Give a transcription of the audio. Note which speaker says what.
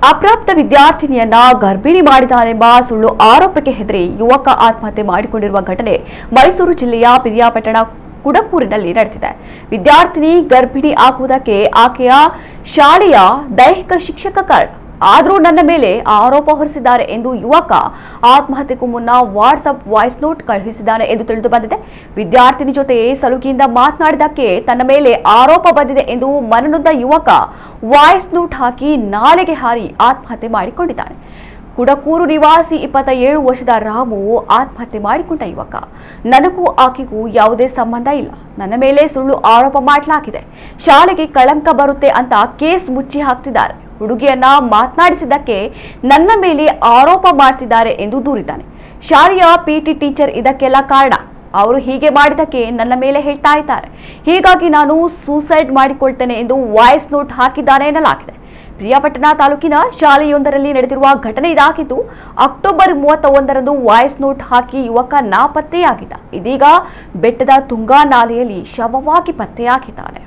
Speaker 1: ಅಪ್ರಾಪ್ತ ವಿದ್ಯಾರ್ಥಿನಿಯನ್ನ ಗರ್ಭಿಣಿ ಮಾಡಿದ್ದಾನೆಂಬ ಸುಳ್ಳು ಆರೋಪಕ್ಕೆ ಹೆದರಿ ಯುವಕ ಆತ್ಮಹತ್ಯೆ ಮಾಡಿಕೊಂಡಿರುವ ಘಟನೆ ಮೈಸೂರು ಜಿಲ್ಲೆಯ ಪಿರಿಯಾಪಟ್ಟಣ ಕುಡಕೂರಿನಲ್ಲಿ ನಡೆದಿದೆ. ವಿದ್ಯಾರ್ಥಿನಿ ಗರ್ಭಿಣಿ ಆಗುವುದಕ್ಕೆ ಆಕೆಯ ಶಾಲೆಯ ದೈಹಿಕ ಶಿಕ್ಷಕ ಕಾರಣ. ಆದರೂ ನನ್ನ ಮೇಲೆ ಆರೋಪ ಹೊರಿಸಿದ್ದಾರೆ ಎಂದು ಯುವಕ ಆತ್ಮಹತ್ಯೆಗೂ ಮುನ್ನ ವಾಟ್ಸ್ಆಪ್ ವಾಯ್ಸ್ ನೋಟ್ ಕಳುಹಿಸಿದ್ದಾನೆ ಎಂದು ತಿಳಿದು ಬಂದಿದೆ. ವಿದ್ಯಾರ್ಥಿನಿ ಜೊತೆ ಸಲುಗಿಯಿಂದ ಮಾತನಾಡಿದಕ್ಕೆ ತನ್ನ ಮೇಲೆ ಆರೋಪ ಬಂದಿದೆ ಎಂದು ಮನನೊಂದ ಯುವಕ ವಾಯ್ಸ್ ನೋಟ್ ಹಾಕಿ ನಾಲೆಗೆ ಹಾರಿ ಆತ್ಮಹತ್ಯೆ ಮಾಡಿಕೊಂಡಿದ್ದಾನೆ. ಕುಡಕೂರು ನಿವಾಸಿ 27 ವರ್ಷದ ರಾಮು ಆತ್ಮಹತ್ಯೆ ಮಾಡಿಕೊಂಡ ಯುವಕ. ನನಗೂ ಆಕೆಗೂ ಯಾವುದೇ ಸಂಬಂಧ ಇಲ್ಲ. ನನ್ನ ಮೇಲೆ ಸುಳ್ಳು ಆರೋಪ ಮಾಡಲಾಗಿದೆ. ಶಾಲೆಗೆ ಕಳಂಕ ಬರುತ್ತೆ ಅಂತ ಕೇಸ್ ಮುಚ್ಚಿ ಹಾಕ್ತಿದ್ದಾರೆ. ಹುಡುಗಿಯನ್ನ ಮಾತನಾಡಿಸಿದ್ದಕ್ಕೆ ನನ್ನ ಮೇಲೆ ಆರೋಪ ಮಾಡ್ತಿದ್ದಾರೆ ಎಂದು ದೂರಿದ್ದಾನೆ. ಶಾಲೆಯ ಪಿಟಿ ಟೀಚರ್ ಇದಕ್ಕೆಲ್ಲ ಕಾರಣ. ಅವರು ಹೀಗೆ ಮಾಡಿದಕ್ಕೆ ನನ್ನ ಮೇಲೆ ಹೇಳ್ತಾ ಇದ್ದಾರೆ. ಹೀಗಾಗಿ ನಾನು ಸೂಸೈಡ್ ಮಾಡಿಕೊಳ್ತೇನೆ ಎಂದು ವಾಯ್ಸ್ ನೋಟ್ ಹಾಕಿದ್ದಾನೆ ಎನ್ನಲಾಗಿದೆ. ಪಿರಿಯಾಪಟ್ಟಣ ತಾಲೂಕಿನ ಶಾಲೆಯೊಂದರಲ್ಲಿ ನಡೆದಿರುವ ಘಟನೆ ಇದಾಗಿದ್ದು, ಅಕ್ಟೋಬರ್ 31ರಂದು ವಾಯ್ಸ್ ನೋಟ್ ಹಾಕಿ ಯುವಕ ನಾಪತ್ತೆಯಾಗಿದ್ದ. ಇದೀಗ ಬೆಟ್ಟದ ತುಂಗಾ ನಾಲೆಯಲ್ಲಿ ಶವವಾಗಿ ಪತ್ತೆಯಾಗಿದ್ದಾನೆ.